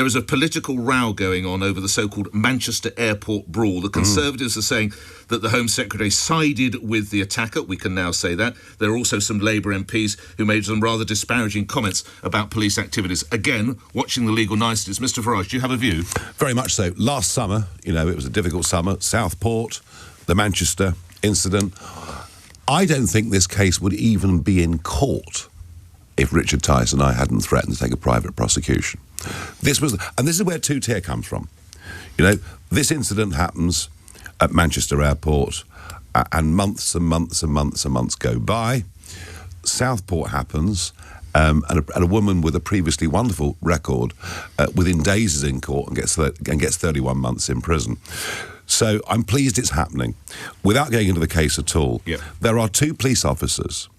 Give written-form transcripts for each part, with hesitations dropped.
There is a political row going on over the so-called Manchester airport brawl. The Conservatives are saying that the Home Secretary sided with the attacker. We can now say that. There are also some Labour MPs who made some rather disparaging comments about police activities. Again, watching the legal niceties. Mr Farage, do you have a view? Very much so. Last summer, it was a difficult summer. Southport, the Manchester incident. I don't think this case would even be in court if Richard Tice and I hadn't threatened to take a private prosecution. This is where two-tier comes from. This incident happens at Manchester Airport, and months and months and months and months go by. Southport happens, and a woman with a previously wonderful record within days is in court and gets 31 months in prison. So I'm pleased it's happening. Without going into the case at all, there are 2 police officers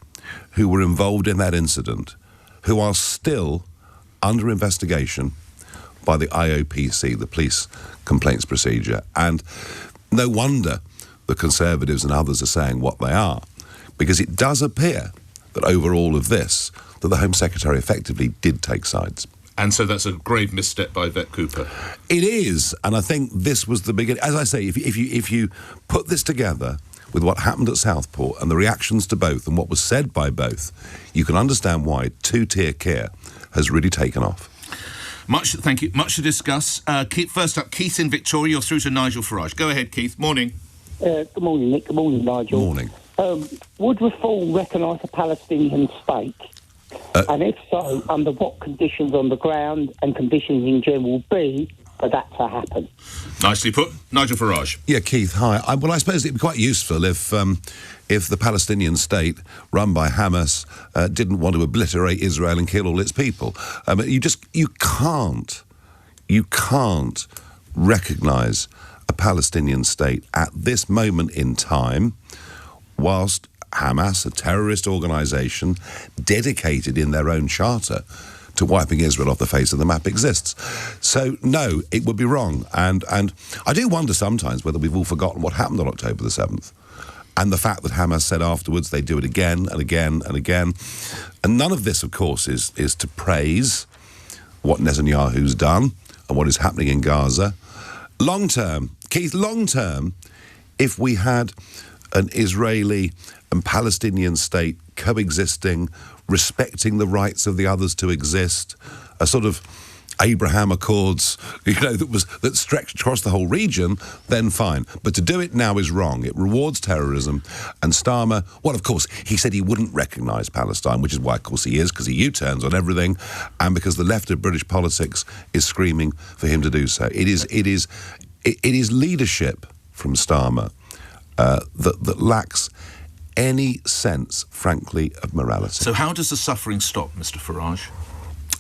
who were involved in that incident who are still under investigation by the IOPC, the Police Complaints Procedure. And no wonder the Conservatives and others are saying what they are, because it does appear that over all of this, that the Home Secretary effectively did take sides. And so that's a grave misstep by Vet Cooper. It is, and I think this was the beginning. As I say, if you put this together with what happened at Southport and the reactions to both and what was said by both, you can understand why two-tier care has really taken off. Thank you. Much to discuss. First up, Keith in Victoria. You're through to Nigel Farage. Go ahead, Keith. Morning. Good morning, Nick. Good morning, Nigel. Morning. Would reform recognise a Palestinian state? And if so, under what conditions on the ground and conditions in general be for that to happen? Nicely put. Nigel Farage. Yeah, Keith, hi. I suppose it'd be quite useful if the Palestinian state, run by Hamas, didn't want to obliterate Israel and kill all its people. You can't recognise a Palestinian state at this moment in time, whilst Hamas, a terrorist organisation dedicated in their own charter to wiping Israel off the face of the map, exists. So, no, it would be wrong. And I do wonder sometimes whether we've all forgotten what happened on October the 7th. And the fact that Hamas said afterwards they do it again and again and again. And none of this, of course, is to praise what Netanyahu's done and what is happening in Gaza. Long term, Keith, long term, if we had an Israeli and Palestinian state coexisting, respecting the rights of the others to exist, a sort of Abraham Accords, that stretched across the whole region, then fine. But to do it now is wrong. It rewards terrorism. And Starmer, well, of course, he said he wouldn't recognise Palestine, which is why, of course, he is, because he U-turns on everything, and because the left of British politics is screaming for him to do so. It is leadership from Starmer that lacks any sense, frankly, of morality. So how does the suffering stop, Mr Farage?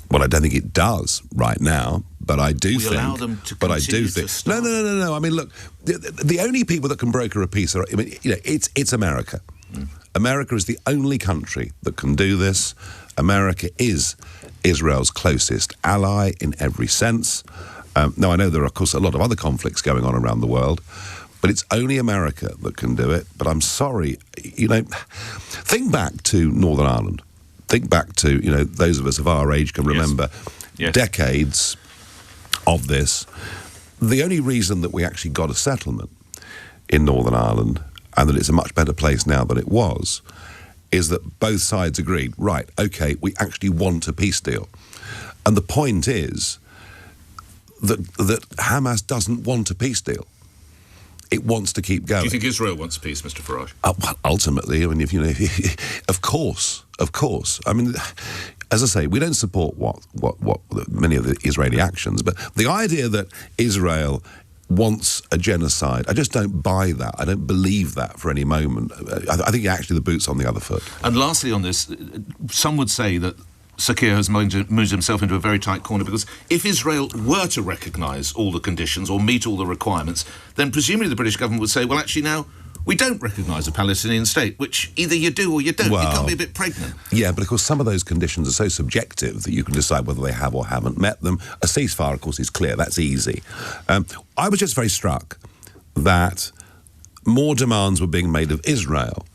Well, I don't think it does right now, but I do think... We allow them to continue to stop. No. I mean, look, the only people that can broker a peace are... it's America. America is the only country that can do this. America is Israel's closest ally in every sense. Now, I know there are, of course, a lot of other conflicts going on around the world, but it's only America that can do it. But I'm sorry, think back to Northern Ireland. Think back to, those of us of our age can remember decades of this. The only reason that we actually got a settlement in Northern Ireland, and that it's a much better place now than it was, is that both sides agreed, right, OK, we actually want a peace deal. And the point is that Hamas doesn't want a peace deal. It wants to keep going. Do you think Israel wants peace, Mr Farage? Well, ultimately, I mean, of course. I mean, as I say, we don't support what many of the Israeli actions, but the idea that Israel wants a genocide, I just don't buy that. I don't believe that for any moment. I think actually the boot's on the other foot. And lastly on this, some would say that Sakir has moved himself into a very tight corner, because if Israel were to recognise all the conditions or meet all the requirements, then presumably the British government would say, well, actually now we don't recognise a Palestinian state, which either you do or you don't. Well, you can't be a bit pregnant. Yeah, but of course some of those conditions are so subjective that you can decide whether they have or haven't met them. A ceasefire, of course, is clear. That's easy. I was just very struck that more demands were being made of Israel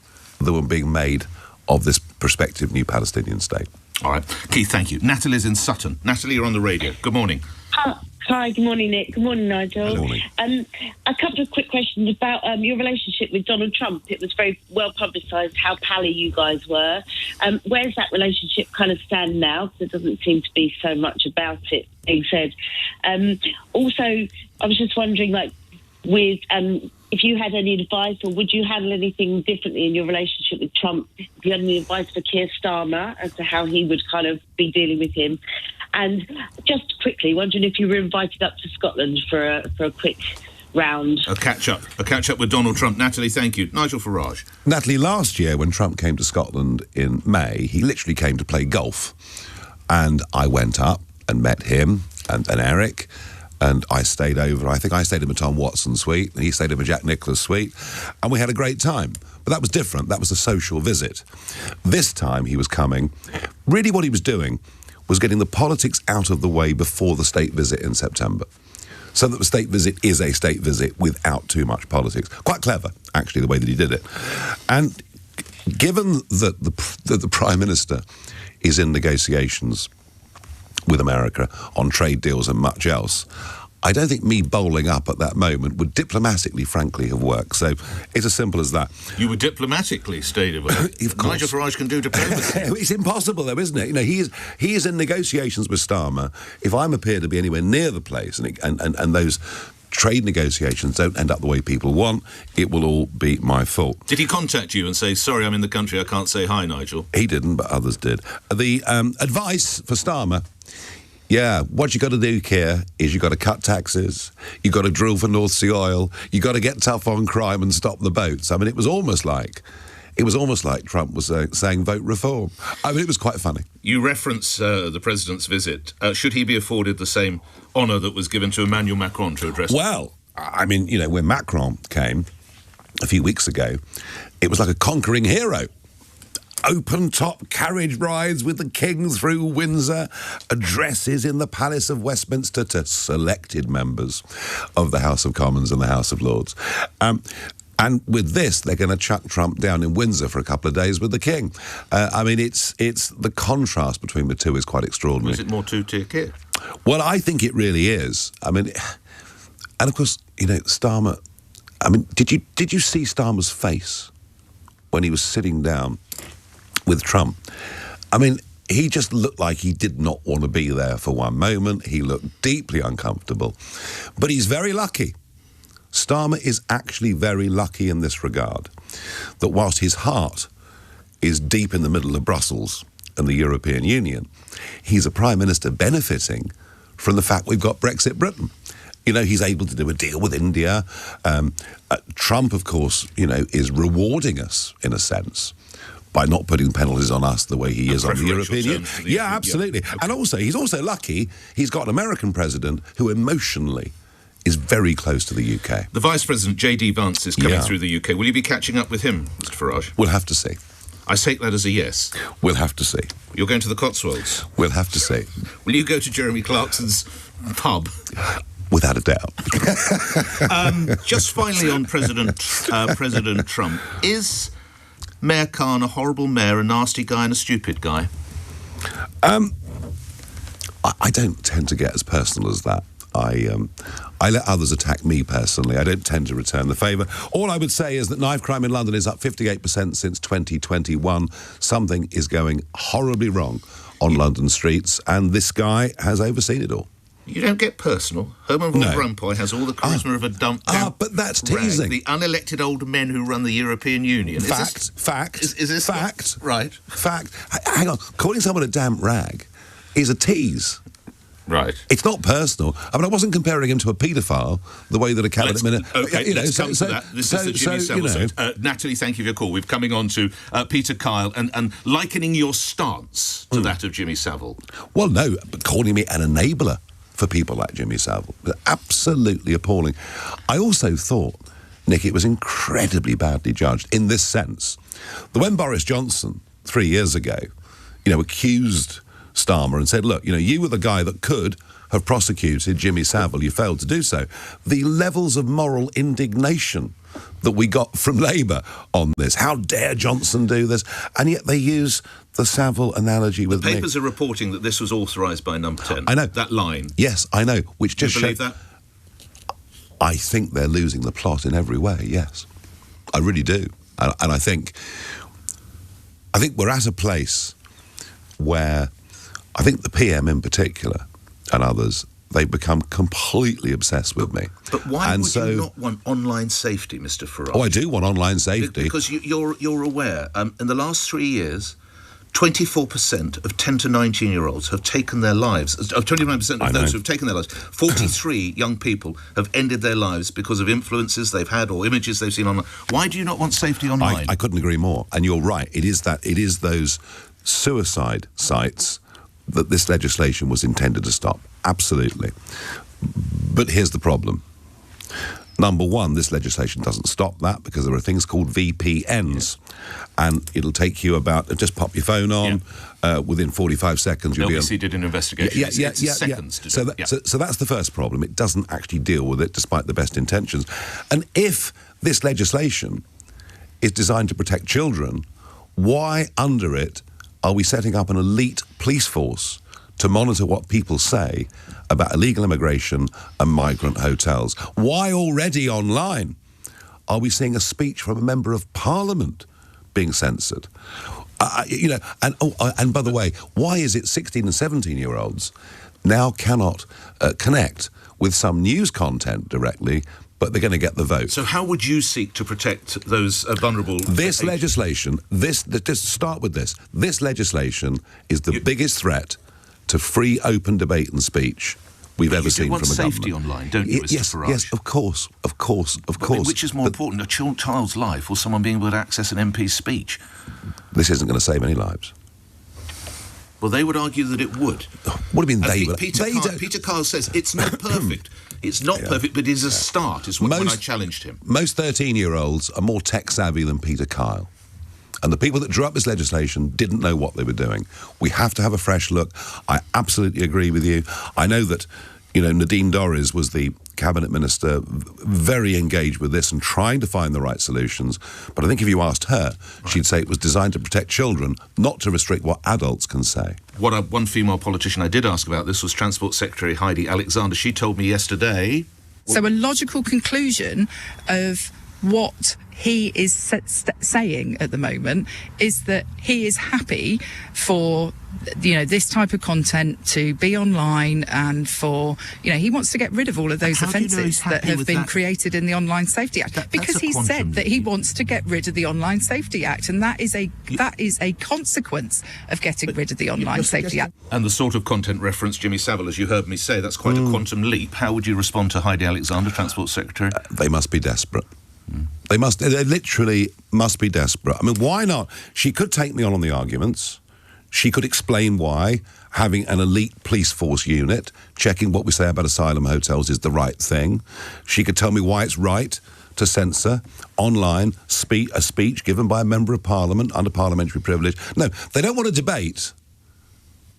than were being made of this prospective new Palestinian state. All right. Keith, thank you. Natalie's in Sutton. Natalie, you're on the radio. Good morning. Hi, good morning, Nick. Good morning, Nigel. Good morning. A couple of quick questions about your relationship with Donald Trump. It was very well publicised how pally you guys were. Where's that relationship kind of stand now? There doesn't seem to be so much about it being said. Also, I was just wondering, with if you had any advice, or would you handle anything differently in your relationship with Trump? If you had any advice for Keir Starmer as to how he would kind of be dealing with him? And just quickly, wondering if you were invited up to Scotland for a quick round. A catch up with Donald Trump. Natalie, thank you. Nigel Farage. Natalie, last year when Trump came to Scotland in May, he literally came to play golf. And I went up and met him and Eric, and I stayed over. I think I stayed in a Tom Watson suite, and he stayed in a Jack Nicklaus suite, and we had a great time. But that was different. That was a social visit. This time he was coming. Really what he was doing was getting the politics out of the way before the state visit in September, so that the state visit is a state visit without too much politics. Quite clever, actually, the way that he did it. And given that the Prime Minister is in negotiations with America on trade deals and much else, I don't think me bowling up at that moment would diplomatically, frankly, have worked. So it's as simple as that. You would diplomatically stay away. Of course. Nigel Farage can do diplomacy. It's impossible, though, isn't it? You know, he is in negotiations with Starmer. If I appear to be anywhere near the place, and those trade negotiations don't end up the way people want, it will all be my fault. Did he contact you and say, sorry, I'm in the country, I can't say hi, Nigel? He didn't, but others did. The advice for Starmer: yeah, what you got to do, Keir, is you got to cut taxes, you got to drill for North Sea oil, you got to get tough on crime and stop the boats. I mean, it was almost like Trump was saying vote reform. I mean, it was quite funny. You reference the president's visit. Should he be afforded the same honour that was given to Emmanuel Macron to address? Well, I mean, you know, when Macron came a few weeks ago, it was like a conquering hero. Open-top carriage rides with the king through Windsor, addresses in the Palace of Westminster to selected members of the House of Commons and the House of Lords. And with this, they're going to chuck Trump down in Windsor for a couple of days with the king. I mean, it's the contrast between the two is quite extraordinary. Is it more two-tier Keir? Well, I think it really is. I mean, and of course, you know, Starmer. I mean, did you see Starmer's face when he was sitting down with Trump? I mean, he just looked like he did not want to be there for one moment. He looked deeply uncomfortable. But he's very lucky. Starmer is actually very lucky in this regard, that whilst his heart is deep in the middle of Brussels and the European Union, he's a Prime Minister benefiting from the fact we've got Brexit Britain. You know, he's able to do a deal with India. Trump, of course, you know, is rewarding us, in a sense, by not putting penalties on us the way he is on the European Union. Yeah, absolutely. Yeah. Okay. And also, he's also lucky he's got an American president who emotionally is very close to the UK. The Vice President, J.D. Vance, is coming through the UK. Will you be catching up with him, Mr. Farage? We'll have to see. I take that as a yes. We'll have to see. You're going to the Cotswolds? We'll have to see. Will you go to Jeremy Clarkson's pub? Without a doubt. Just finally on President Trump, is Mayor Khan a horrible mayor, a nasty guy and a stupid guy? I don't tend to get as personal as that. I let others attack me personally. I don't tend to return the favour. All I would say is that knife crime in London is up 58% since 2021. Something is going horribly wrong on London streets, and this guy has overseen it all. You don't get personal. Herman Van Rompuy has all the charisma of a damp but that's teasing. The unelected old men who run the European Union. Fact. Is this fact? Right. Fact. Hang on. Calling someone a damp rag is a tease. Right. It's not personal. I mean, I wasn't comparing him to a paedophile the way that a cabinet minister... Okay, let's come to that. This is the Jimmy Savile. Natalie, thank you for your call. We're coming on to Peter Kyle and likening your stance to that of Jimmy Savile. Well, no, but calling me an enabler for people like Jimmy Savile was absolutely appalling. I also thought, Nick, it was incredibly badly judged in this sense that when Boris Johnson, 3 years ago, you know, accused Starmer and said, look, you know, you were the guy that could have prosecuted Jimmy Savile. You failed to do so. The levels of moral indignation that we got from Labour on this. How dare Johnson do this? And yet they use the Savile analogy with the papers are reporting that this was authorised by Number 10. I know. That line. Yes, I know. Which just do you believe that? I think they're losing the plot in every way, yes. I really do. And I think we're at a place where I think the PM in particular and others, they've become completely obsessed with me. But why would you not want online safety, Mr. Farage? Oh, I do want online safety. Because you're aware, in the last 3 years, 24% of 10 to 19-year-olds have taken their lives. 29% of those who have taken their lives. 43 young people have ended their lives because of influences they've had or images they've seen online. Why do you not want safety online? I couldn't agree more. And you're right. It is those suicide sites that this legislation was intended to stop. Absolutely. But here's the problem. Number one, this legislation doesn't stop that because there are things called VPNs, and it'll take you just pop your phone on, within 45 seconds. LBC did an investigation. It's seconds to do it. So that's the first problem. It doesn't actually deal with it, despite the best intentions. And if this legislation is designed to protect children, why under it are we setting up an elite police force to monitor what people say about illegal immigration and migrant hotels? Why already online are we seeing a speech from a member of Parliament being censored? And by the way, why is it 16 and 17-year-olds now cannot connect with some news content directly, but they're going to get the vote? So how would you seek to protect those vulnerable... This legislation, just start with this. This legislation is the biggest threat to free, open debate and speech we've ever seen from a government. You want safety online, don't you, Mr. Farage? Yes, of course. Which is more important, a child's life or someone being able to access an MP's speech? This isn't going to save any lives. Well, they would argue that it would. What do you mean they would? Peter Kyle says it's not perfect. It's not perfect, but it is a start, is when I challenged him. Most 13-year-olds are more tech-savvy than Peter Kyle. And the people that drew up this legislation didn't know what they were doing. We have to have a fresh look. I absolutely agree with you. I know that, Nadine Dorries was the cabinet minister, very engaged with this and trying to find the right solutions. But I think if you asked her, she'd say it was designed to protect children, not to restrict what adults can say. One female politician I did ask about this was Transport Secretary Heidi Alexander. She told me yesterday... So a logical conclusion of what he is saying at the moment is that he is happy for this type of content to be online, and for he wants to get rid of all of those offences that have been created in the Online Safety Act, because he said that he wants to get rid of the Online Safety Act, and that is a consequence of getting rid of the Online Safety Act. And the sort of content referenced Jimmy Savile, as you heard me say, that's quite a quantum leap. How would you respond to Heidi Alexander, Transport Secretary? They must be desperate. They literally must be desperate. I mean, why not? She could take me on the arguments. She could explain why having an elite police force unit checking what we say about asylum hotels is the right thing. She could tell me why it's right to censor online a speech given by a member of Parliament under parliamentary privilege. No, they don't want to debate.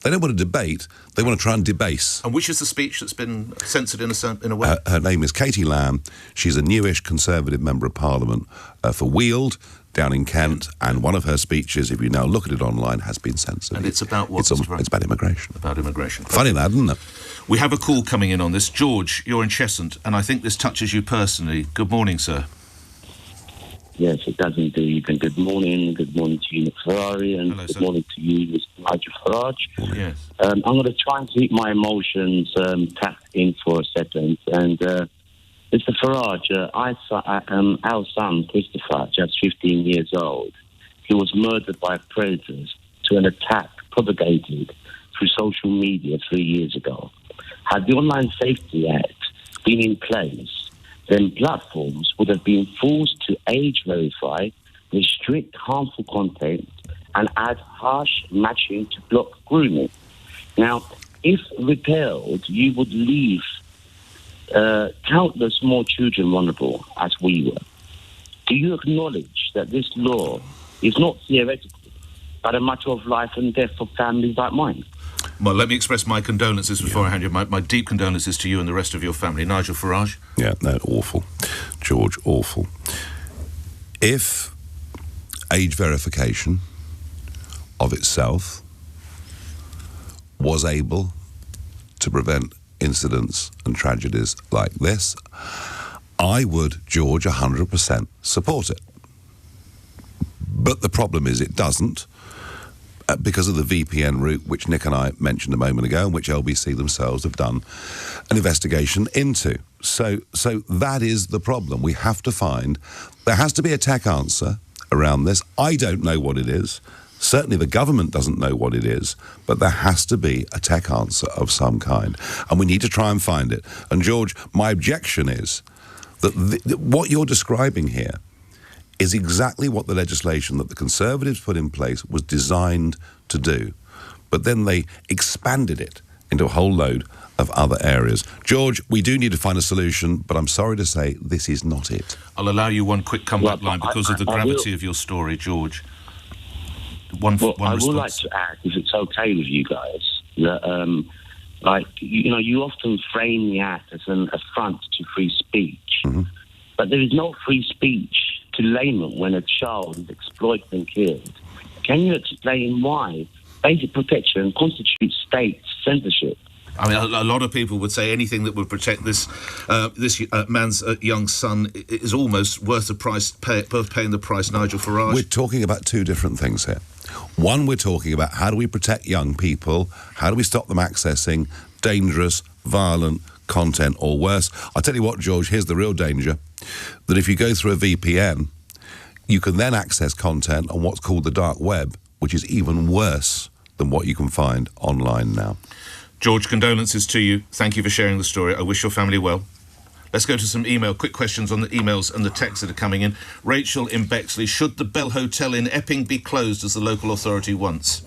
They don't want to debate. They want to try and debase. And which is the speech that's been censored in a way? Her name is Katie Lamb. She's a newish Conservative member of Parliament for Weald down in Kent, and one of her speeches, if you now look at it online, has been censored. And it's about what? It's about immigration. About immigration. Funny that, isn't it? We have a call coming in on this. George, you're in Cheshunt, and I think this touches you personally. Good morning, sir. Yes, it does indeed. And good morning. Good morning to you, Nick Ferrari, and hello, good sir. Morning to you, Mr. Nigel Farage. Yes. I'm going to try and keep my emotions tapped in for a second. And Mr. Farage, our son, Christopher, just 15 years old, he was murdered by predators to an attack propagated through social media 3 years ago. Had the Online Safety Act been in place, then platforms would have been forced to age verify, restrict harmful content, and add harsh matching to block grooming. Now, if repealed, you would leave countless more children vulnerable, as we were. Do you acknowledge that this law is not theoretical, but a matter of life and death for families like mine? Well, let me express my condolences before I hand you my deep condolences to you and the rest of your family. Nigel Farage? Yeah, no, awful. George, awful. If age verification of itself was able to prevent incidents and tragedies like this, I would, George, 100% support it. But the problem is it doesn't, because of the VPN route, which Nick and I mentioned a moment ago, and which LBC themselves have done an investigation into. So that is the problem. We have to find, there has to be a tech answer around this. I don't know what it is. Certainly the government doesn't know what it is, but there has to be a tech answer of some kind. And we need to try and find it. And George, my objection is that what you're describing here is exactly what the legislation that the Conservatives put in place was designed to do. But then they expanded it into a whole load of other areas. George, we do need to find a solution, but I'm sorry to say this is not it. I'll allow you one quick comeback line because of the gravity of your story, George. One I response. would like to add, if it's okay with you guys, that, you often frame the act as an affront to free speech, but there is no free speech to laymen when a child is exploited and killed. Can you explain why basic protection constitutes state censorship? I mean, a lot of people would say anything that would protect this man's young son is almost worth the price, worth paying the price. Nigel Farage. We're talking about two different things here. One, we're talking about how do we protect young people? How do we stop them accessing dangerous, violent content or worse? I'll tell you what, George, here's the real danger. That if you go through a VPN, you can then access content on what's called the dark web, which is even worse than what you can find online now. George, condolences to you. Thank you for sharing the story. I wish your family well. Let's go to some quick questions on the emails and the texts that are coming in. Rachel in Bexley, should the Bell Hotel in Epping be closed as the local authority wants?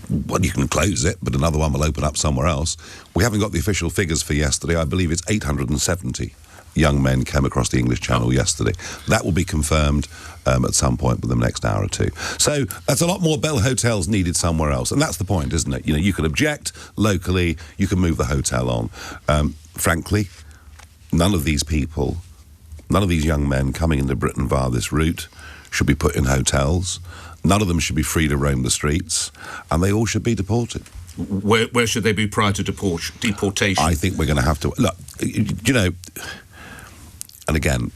Well, you can close it, but another one will open up somewhere else. We haven't got the official figures for yesterday. I believe it's 870 young men came across the English Channel yesterday. That will be confirmed at some point within the next hour or two. So that's a lot more Bell Hotels needed somewhere else. And that's the point, isn't it? You know, you can object locally, you can move the hotel on. Frankly, none of these people, none of these young men coming into Britain via this route should be put in hotels. None of them should be free to roam the streets, and they all should be deported. Where should they be prior to deportation? I think we're going to have to... Look, you know, and again,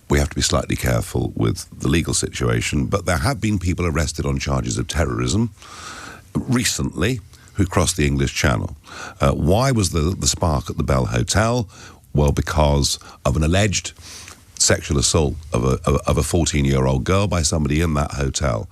we have to be slightly careful with the legal situation, but there have been people arrested on charges of terrorism recently who crossed the English Channel. Why was the spark at the Bell Hotel? Well, because of an alleged sexual assault of a 14-year-old girl by somebody in that hotel.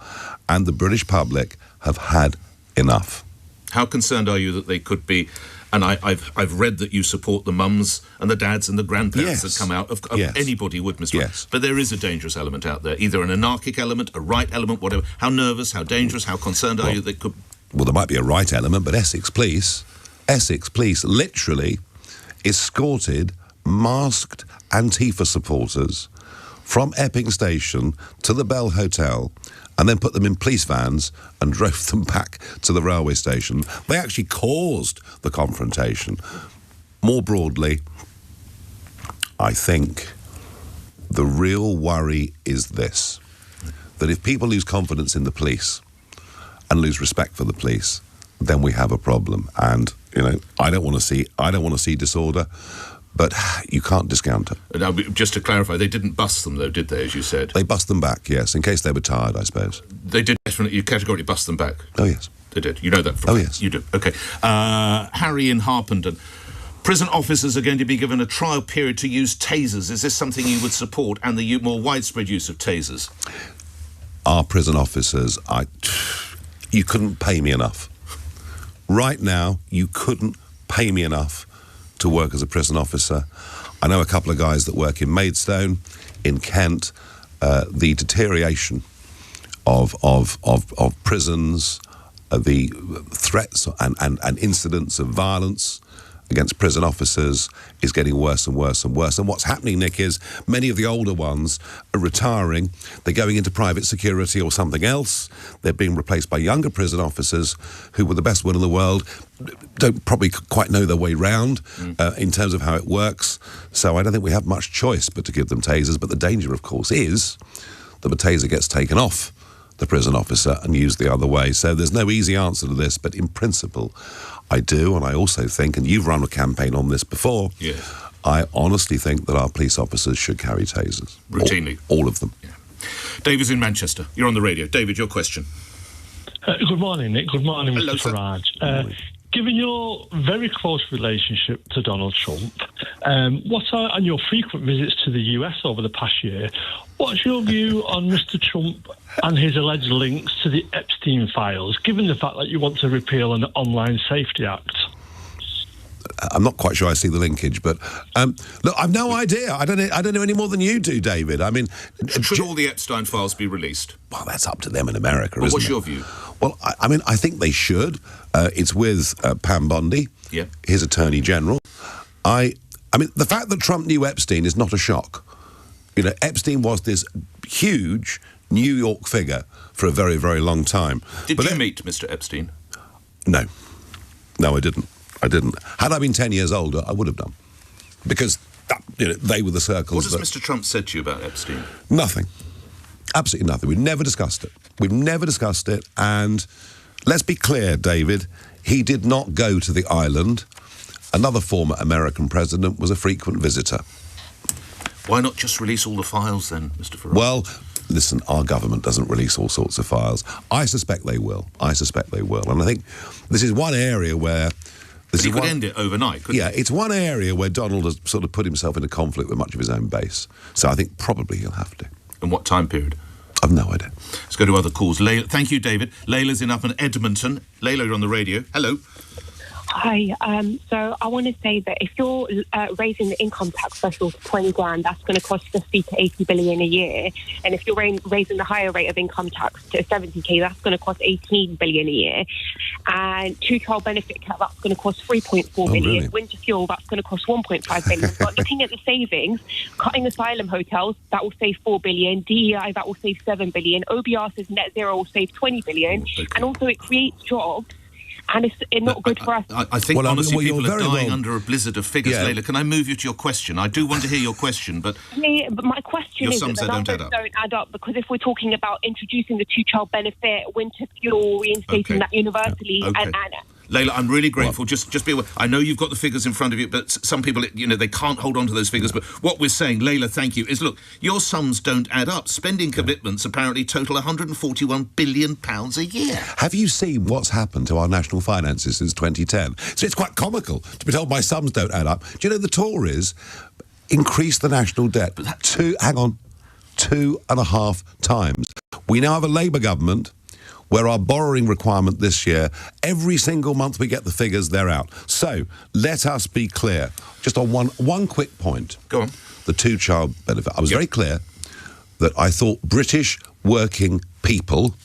And the British public have had enough. How concerned are you that they could be, and I've read that you support the mums and the dads and the grandparents that come out of anybody would, Mr. Yes. But there is a dangerous element out there, either an anarchic element, a right element, whatever. How nervous, how dangerous, how concerned are you that could... Well, there might be a right element, but Essex Police literally escorted masked Antifa supporters from Epping Station to the Bell Hotel and then put them in police vans and drove them back to the railway station. They actually caused the confrontation. More broadly, I think the real worry is this, that if people lose confidence in the police and lose respect for the police, then we have a problem. And, you know, I don't want to see disorder, but you can't discount it. Now, just to clarify, they didn't bust them, though, did they, as you said? They bust them back, yes, in case they were tired, I suppose. They did definitely, you categorically bust them back? Oh, yes. They did. You know that from... Oh, yes. You do. OK. Harry in Harpenden. Prison officers are going to be given a trial period to use tasers. Is this something you would support, and the more widespread use of tasers? Our prison officers, you couldn't pay me enough. Right now, you couldn't pay me enough to work as a prison officer. I know a couple of guys that work in Maidstone, in Kent. The deterioration of prisons, the threats and incidents of violence against prison officers is getting worse and worse and worse. And what's happening, Nick, is many of the older ones are retiring. They're going into private security or something else. They're being replaced by younger prison officers who were the best one in the world, don't probably quite know their way round in terms of how it works. So I don't think we have much choice but to give them tasers. But the danger, of course, is that the taser gets taken off the prison officer and used the other way. So there's no easy answer to this, but in principle, I do, and I also think, and you've run a campaign on this before, I honestly think that our police officers should carry tasers. Routinely. All of them. Yeah. David's in Manchester. You're on the radio. David, your question. Good morning, Nick. Good morning, Hello, Mr. Farage. Given your very close relationship to Donald Trump, and your frequent visits to the US over the past year, what's your view on Mr. Trump and his alleged links to the Epstein files, given the fact that you want to repeal an Online Safety Act? I'm not quite sure I see the linkage, but look, I've no idea. I don't know any more than you do, David. I mean, should all the Epstein files be released? Well, that's up to them in America, isn't it? What's your view? Well, I mean, I think they should. It's with Pam Bondi, his Attorney General. I mean, the fact that Trump knew Epstein is not a shock. You know, Epstein was this huge New York figure for a very, very long time. Did you meet Mr. Epstein? No. No, I didn't. Had I been 10 years older, I would have done. Because they were the circles. What has Mr. Trump said to you about Epstein? Nothing. Absolutely nothing. We've never discussed it. And let's be clear, David, he did not go to the island. Another former American president was a frequent visitor. Why not just release all the files then, Mr. Farage? Well, listen, our government doesn't release all sorts of files. I suspect they will. And I think this is one area where... But he could end it overnight, couldn't he? It's one area where Donald has sort of put himself into conflict with much of his own base. So I think probably he'll have to. And what time period? I've no idea. Let's go to other calls. Layla, thank you, David. Layla's in up in Edmonton. Layla, you're on the radio. Hello. Hi. So I want to say that if you're raising the income tax threshold to 20 grand, that's going to cost 50 to 80 billion a year. And if you're raising the higher rate of income tax to 70k, that's going to cost 18 billion a year. And two-child benefit cap, that's going to cost 3.4 billion. Really? Winter fuel, that's going to cost 1.5 billion. But looking at the savings, cutting asylum hotels, that will save 4 billion. DEI, that will save 7 billion. OBR says net zero will save 20 billion. And also it creates jobs. And it's not good for us. I think, honestly, people are dying under a blizzard of figures, Layla. Can I move you to your question? I do want to hear your question, but... Yeah, but my question is that the numbers don't add up, because if we're talking about introducing the two-child benefit, winter fuel, reinstating that universally, and Layla, I'm really grateful. Just be aware. I know you've got the figures in front of you, but some people, they can't hold on to those figures. But what we're saying, Layla, thank you, is, look, your sums don't add up. Spending commitments apparently total £141 billion a year. Have you seen what's happened to our national finances since 2010? So it's quite comical to be told my sums don't add up. Do you know the Tories increased the national debt 2.5 times? We now have a Labour government where our borrowing requirement this year, every single month we get the figures, they're out. So, let us be clear. Just on one quick point. Go on. The two-child benefit. I was very clear that I thought British working people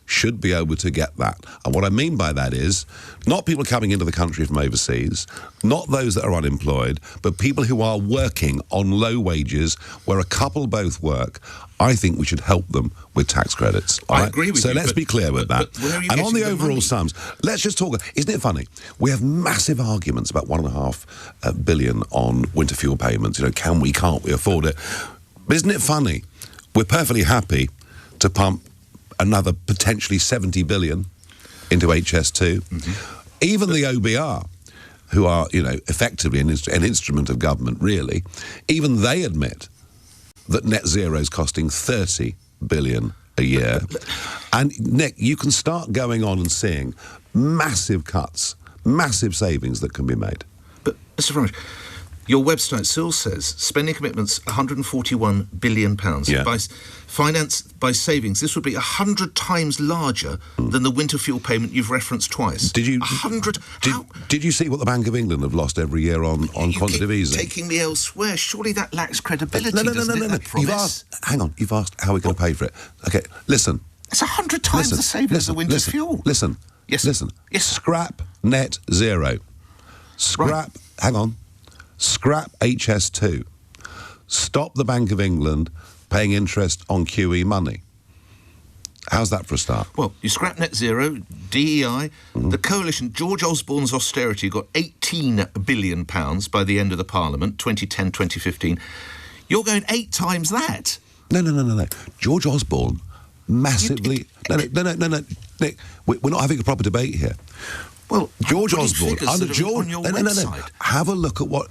should be able to get that. And what I mean by that is, not people coming into the country from overseas, not those that are unemployed, but people who are working on low wages, where a couple both work. I think we should help them with tax credits. I agree with you. So let's be clear with that. And on the overall sums, let's just talk. Isn't it funny? We have massive arguments about $1.5 billion on winter fuel payments. Can we, can't we afford it? But isn't it funny? We're perfectly happy to pump another potentially 70 billion into HS2. Even the OBR, who are, effectively an instrument of government, really, even they admit that net zero is costing 30 billion a year. And, Nick, you can start going on and seeing massive cuts, massive savings that can be made. But, Mr. Farage, your website still says spending commitments £141 billion. Financed by savings, this would be 100 times larger than the winter fuel payment you've referenced twice. Did you 100? Did you see what the Bank of England have lost every year on quantitative easing? Taking me elsewhere. Surely that lacks credibility. No. Hang on. You've asked how we're going to pay for it. Okay, listen. It's 100 times the savings of the winter fuel. Listen. Yes. Listen. Yes. Scrap net zero. Scrap HS2. Stop the Bank of England paying interest on QE money. How's that for a start? Well, you scrap net zero, DEI, the coalition, George Osborne's austerity got £18 billion by the end of the Parliament, 2010, 2015. You're going 8 times that. No. George Osborne massively... No, Nick, we're not having a proper debate here. Well, George Osborne... Under George, on your website. Have a look at what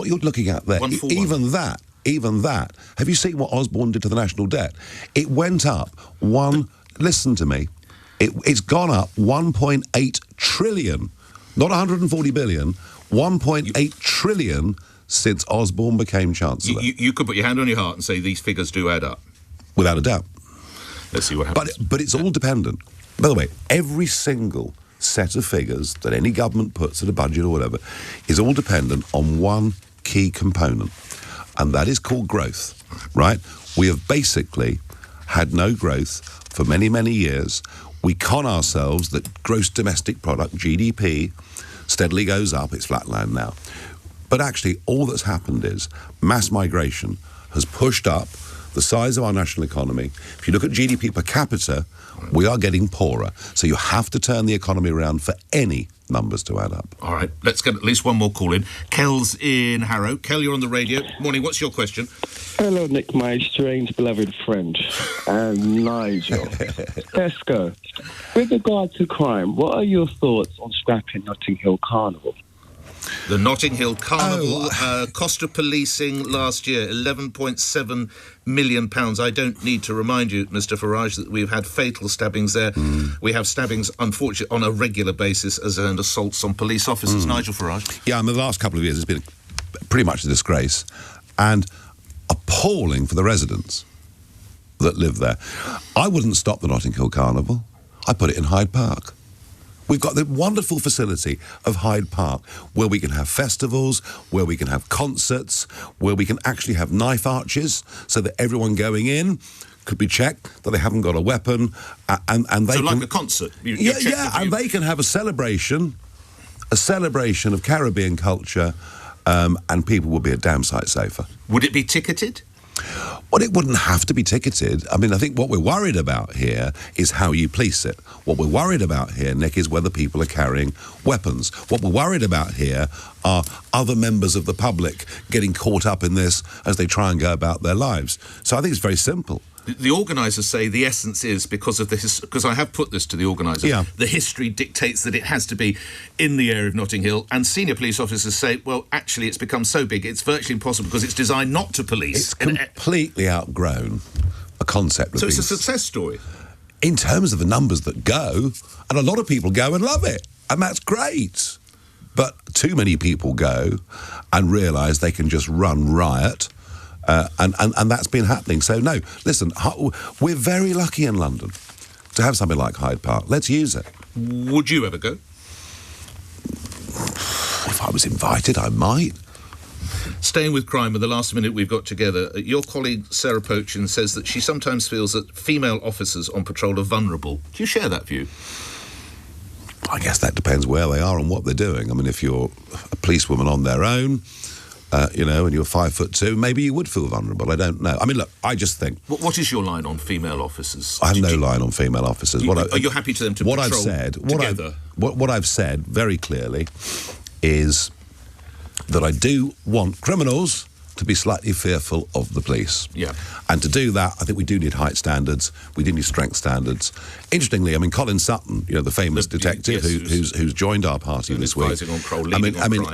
you're looking at there. Even that. Have you seen what Osborne did to the national debt? It went up listen to me, it's gone up 1.8 trillion, not 140 billion, 1.8 trillion since Osborne became Chancellor. You could put your hand on your heart and say these figures do add up. Without a doubt. Let's see what happens. But it's all dependent. By the way, every single set of figures that any government puts in a budget or whatever is all dependent on one key component. And that is called growth, right? We have basically had no growth for many, many years. We con ourselves that gross domestic product, GDP, steadily goes up. It's flatlined now. But actually, all that's happened is mass migration has pushed up the size of our national economy. If you look at GDP per capita, we are getting poorer. So you have to turn the economy around for any numbers to add up. All right, let's get at least one more call in. Kel's in Harrow. Kel, you're on the radio. Morning, what's your question? Hello, Nick, my strange beloved friend, and Nigel. Let's go. With regard to crime, what are your thoughts on scrapping Notting Hill Carnival? The Notting Hill Carnival, cost of policing last year, £11.7 million. I don't need to remind you, Mr Farage, that we've had fatal stabbings there. We have stabbings, unfortunately, on a regular basis and assaults on police officers. Nigel Farage? Yeah, in the last couple of years, it's been pretty much a disgrace and appalling for the residents that live there. I wouldn't stop the Notting Hill Carnival. I'd put it in Hyde Park. We've got the wonderful facility of Hyde Park where we can have festivals, where we can have concerts, where we can actually have knife arches so that everyone going in could be checked that they haven't got a weapon. And they so can, like a concert? And they can have a celebration of Caribbean culture, and people will be a damn sight safer. Would it be ticketed? Well, it wouldn't have to be ticketed. I mean, I think what we're worried about here is how you police it. What we're worried about here, Nick, is whether people are carrying weapons. What we're worried about here are other members of the public getting caught up in this as they try and go about their lives. So I think it's very simple. The organisers say the essence is because of this, because I have put this to the organisers, the history dictates that it has to be in the area of Notting Hill, and senior police officers say, well, actually it's become so big it's virtually impossible because it's designed not to police. It's completely outgrown a concept. So it's a success story? In terms of the numbers that go, and a lot of people go and love it, and that's great. But too many people go and realise they can just run riot. And that's been happening. So, no, listen, we're very lucky in London to have something like Hyde Park. Let's use it. Would you ever go? If I was invited, I might. Staying with crime, in the last minute we've got together, your colleague Sarah Pochin says that she sometimes feels that female officers on patrol are vulnerable. Do you share that view? I guess that depends where they are and what they're doing. I mean, if you're a policewoman on their own... and you're 5'2", maybe you would feel vulnerable. I don't know. I mean, look, I just think... What is your line on female officers? I have no line on female officers. Are you happy to them to patrol together? What I've said very clearly is that I do want criminals to be slightly fearful of the police. Yeah. And to do that, I think we do need height standards. We do need strength standards. Interestingly, I mean, Colin Sutton, the famous detective who's joined our party this week.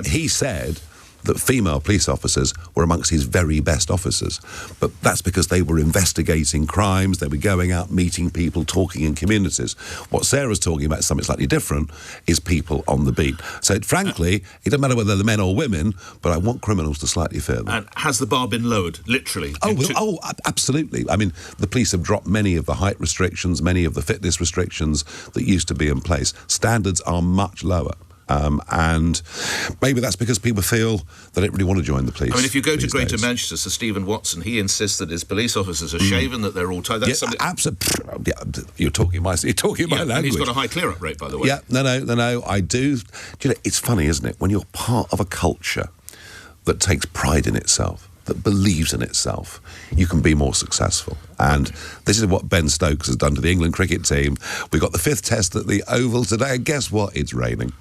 He said that female police officers were amongst his very best officers. But that's because they were investigating crimes, they were going out, meeting people, talking in communities. What Sarah's talking about is something slightly different, is people on the beat. So, frankly, it doesn't matter whether they're men or women, but I want criminals to slightly fear them. And has the bar been lowered, literally? Absolutely. I mean, the police have dropped many of the height restrictions, many of the fitness restrictions that used to be in place. Standards are much lower. And maybe that's because people feel they don't really want to join the police. I mean, if you go to Greater days. Manchester, Sir Stephen Watson, he insists that his police officers are shaven, that they're all tied. That's something. Absolutely. Yeah, you're talking my language. And he's got a high clear-up rate, by the way. Yeah, no, I do. Do you know, it's funny, isn't it? When you're part of a culture that takes pride in itself, that believes in itself, you can be more successful. And this is what Ben Stokes has done to the England cricket team. We've got the 5th test at the Oval today, and guess what? It's raining.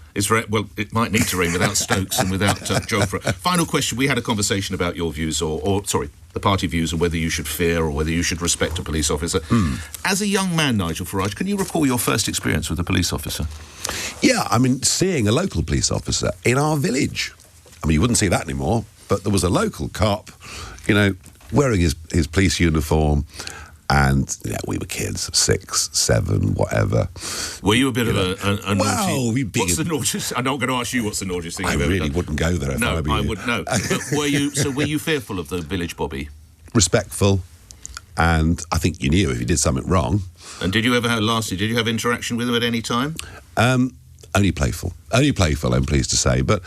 Well, it might need to rain without Stokes and without Jofra. Final question. We had a conversation about your views, or the party views, on whether you should fear or whether you should respect a police officer. As a young man, Nigel Farage, can you recall your first experience with a police officer? Yeah, I mean, seeing a local police officer in our village. I mean, you wouldn't see that anymore, but there was a local cop, you know, wearing his police uniform. And we were kids, 6, 7, whatever. Were you a bit of a naughty? What's the naughtiest? I'm not going to ask you what's the naughtiest thing I you've ever really done. wouldn't go there if I were you. I would know. But were you fearful of the village bobby? Respectful, and I think you knew if you did something wrong. And did you have interaction with him at any time? Only playful, I'm pleased to say. But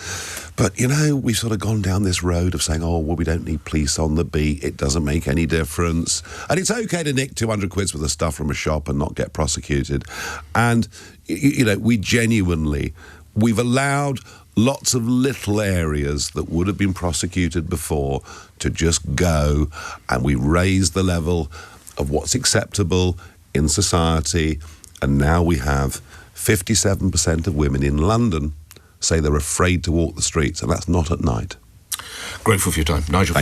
you know, we've sort of gone down this road of saying, oh, well, we don't need police on the beat. It doesn't make any difference. And it's okay to nick 200 quid worth of stuff from a shop and not get prosecuted. And, you know, we've allowed lots of little areas that would have been prosecuted before to just go, and we raised the level of what's acceptable in society. And now we have 57% of women in London say they're afraid to walk the streets, and that's not at night. Grateful for your time, Nigel.